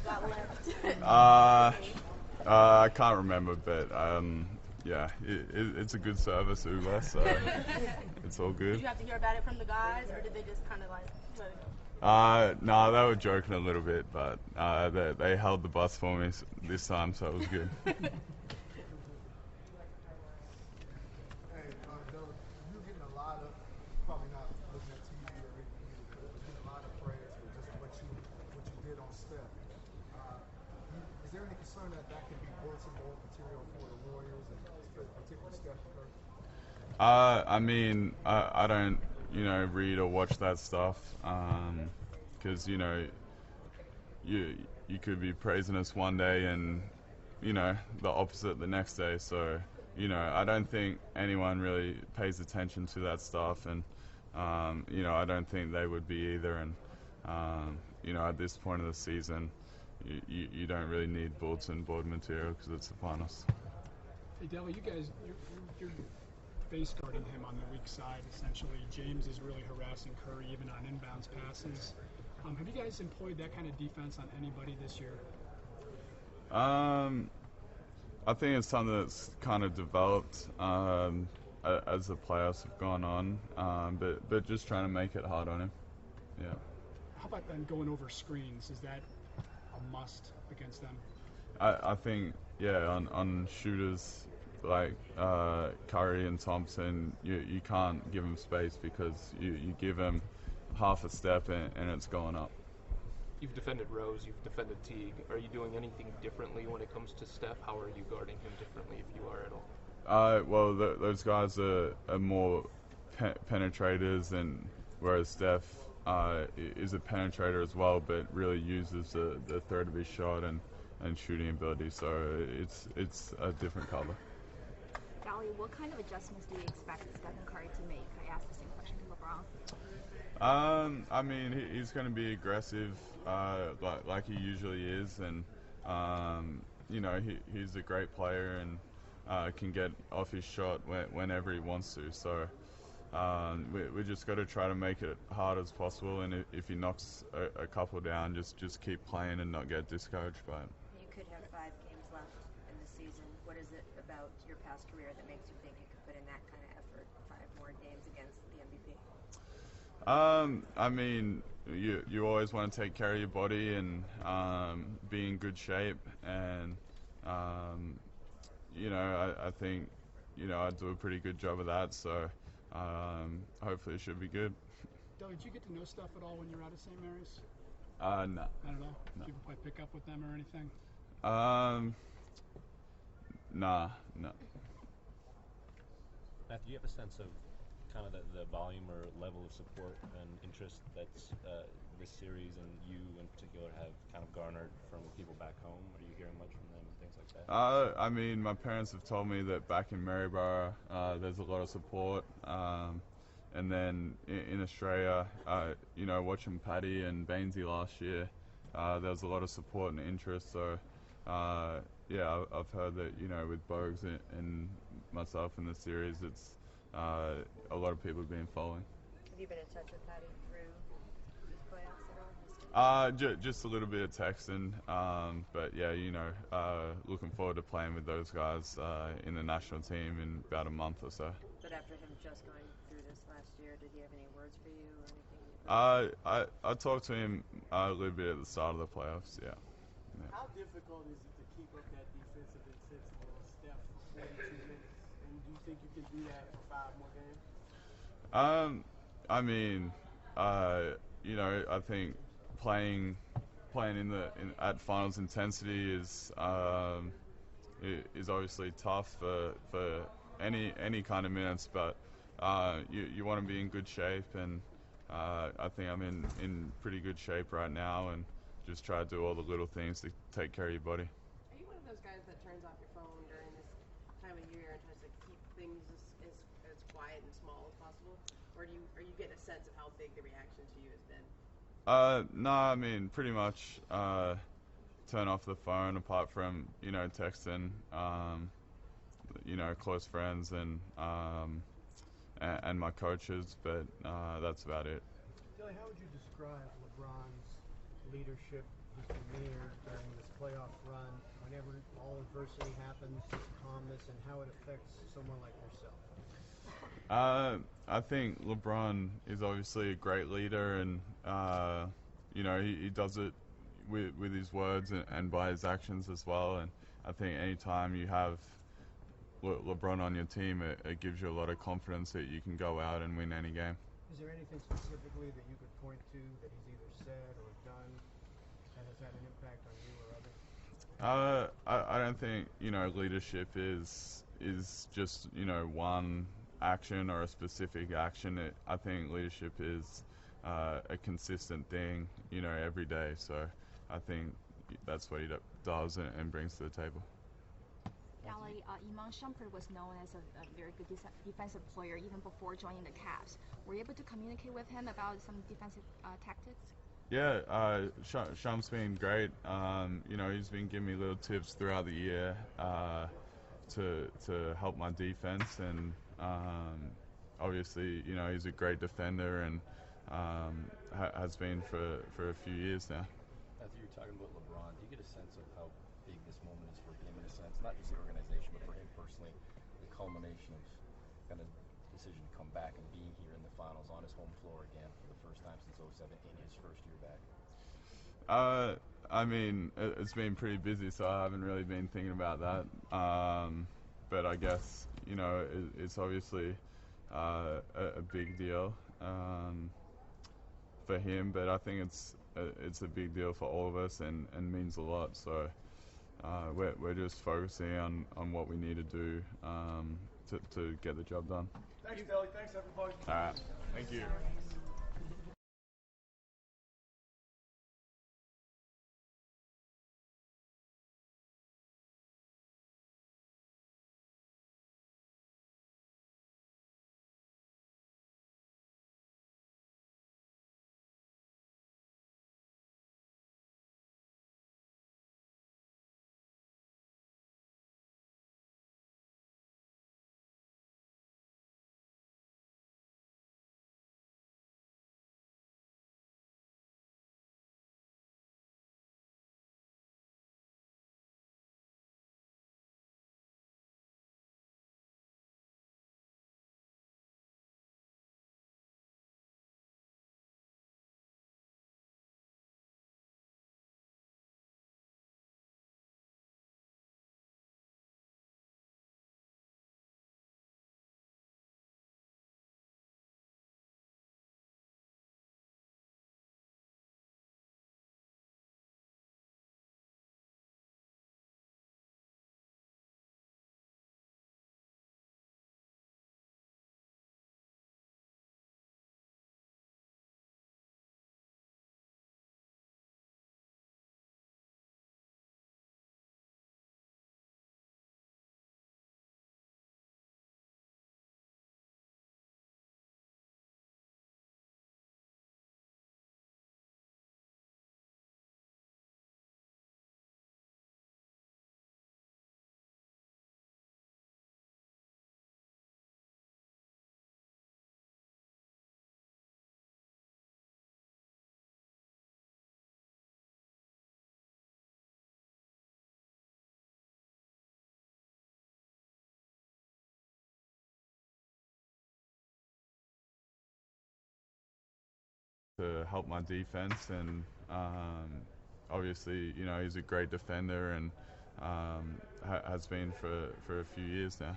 got left? I can't remember, but yeah, it's a good service, Uber, so it's all Did good. you have to hear about it from the guys, or did they just kind of like let it go? No, they were joking a little bit, but they held the bus for me this time, so it was good. Hey, Dylan, you're getting a lot of, probably not looking at TV or anything either, but you're getting a lot of praise for just what you did on Steph. Is there any concern that that can be bulletin board material for the Warriors and particularly Steph Curry? I mean, I don't, read or watch that stuff, because you you could be praising us one day and the opposite the next day. So I don't think anyone really pays attention to that stuff, and I don't think they would be either. And at this point of the season, you don't really need bulletin board material because it's the finals. Hey Della, you guys, you're base guarding him on the weak side essentially. James is really harassing Curry even on inbounds passes. Have you guys employed that kind of defense on anybody this year? I think it's something that's kind of developed as the playoffs have gone on, but just trying to make it hard on him. Yeah. How about then going over screens? Is that a must against them? I think on shooters like Curry and Thompson, you can't give them space because you give them half a step and it's going up. You've defended Rose, you've defended Teague. Are you doing anything differently when it comes to Steph? How are you guarding him differently, if you are at all? Well, those guys are more penetrators, and whereas Steph is a penetrator as well, but really uses the third of his shot and shooting ability. So it's a different color. Dolly, what kind of adjustments do you expect Stephen Curry to make? I asked the same question to LeBron. I mean, he's going to be aggressive, like he usually is, and he's a great player and can get off his shot whenever he wants to. So we just got to try to make it hard as possible, and if he knocks a couple down, just keep playing and not get discouraged by it. You could have 5 games left in the season. What is it about your past career that makes you think you could put in that kind of effort, 5 more games against the MVP? I mean, you always want to take care of your body and be in good shape, and I think I do a pretty good job of that. So hopefully it should be good. Dolly, did you get to know Steph at all when you were out of St. Mary's? No. I don't know. No. Did you ever play pickup with them or anything? Nah, no. Matt, do you have a sense of kind of the volume or level of support and interest that's this series and you in particular have kind of garnered from people back home? Are you hearing much from them and things like that? I mean, my parents have told me that back in Maryborough, there's a lot of support. And then in Australia, watching Paddy and Bainesy last year, there was a lot of support and interest. So, I've heard that, with Bogues and myself in the series, it's a lot of people have been following. Have you been in touch with Patty through these playoffs at all? Just a little bit of texting, but looking forward to playing with those guys in the national team in about a month or so. But after him just going through this last year, did he have any words for you or anything? I talked to him a little bit at the start of the playoffs. Yeah. How difficult is it to keep up that defensive intensity on Steph for 42 minutes? And do you think you can do that for 5 more games? I mean, I think playing at finals intensity is obviously tough for any kind of minutes, but you want to be in good shape, and I think I'm in pretty good shape right now, and just try to do all the little things to take care of your body. Are you one of those guys that turns off your phone during this time of year and tries to keep things as quiet and small as possible? Or are you getting a sense of how big the reaction to you has been? No, I mean, pretty much turn off the phone apart from, texting, close friends and my coaches, but that's about it. Dilly, how would you describe LeBron's leadership just for Mayor during this playoff run, whenever all adversity happens, his calmness and how it affects someone like yourself? I think LeBron is obviously a great leader, and he does it with his words and by his actions as well. And I think anytime you have LeBron on your team, it gives you a lot of confidence that you can go out and win any game. Is there anything specifically that you could point to that he's either said or done that has had an impact on you or others? I don't think leadership is just one action or a specific action. I think leadership is a consistent thing every day. So I think that's what he does and brings to the table. Dally, Iman Shumpert was known as a very good defensive player even before joining the Cavs. Were you able to communicate with him about some defensive tactics? Yeah, Shum's been great. He's been giving me little tips throughout the year to help my defense, and obviously, he's a great defender and has been for a few years now. As you're talking about LeBron, do you get a sense of how big this moment is for him in a sense, not just the organization, but for him personally, the culmination of kind of decision to come back and being here in the finals on his home floor again for the first time since '07 in his first year back? It's been pretty busy, so I haven't really been thinking about that. But I guess, it's obviously a big deal for him, but I think it's a big deal for all of us and means a lot. So we're just focusing on what we need to do to get the job done. Thanks, Deli. Thanks, everybody. All right. Thank you. To help my defense, and obviously, he's a great defender and has been for a few years now.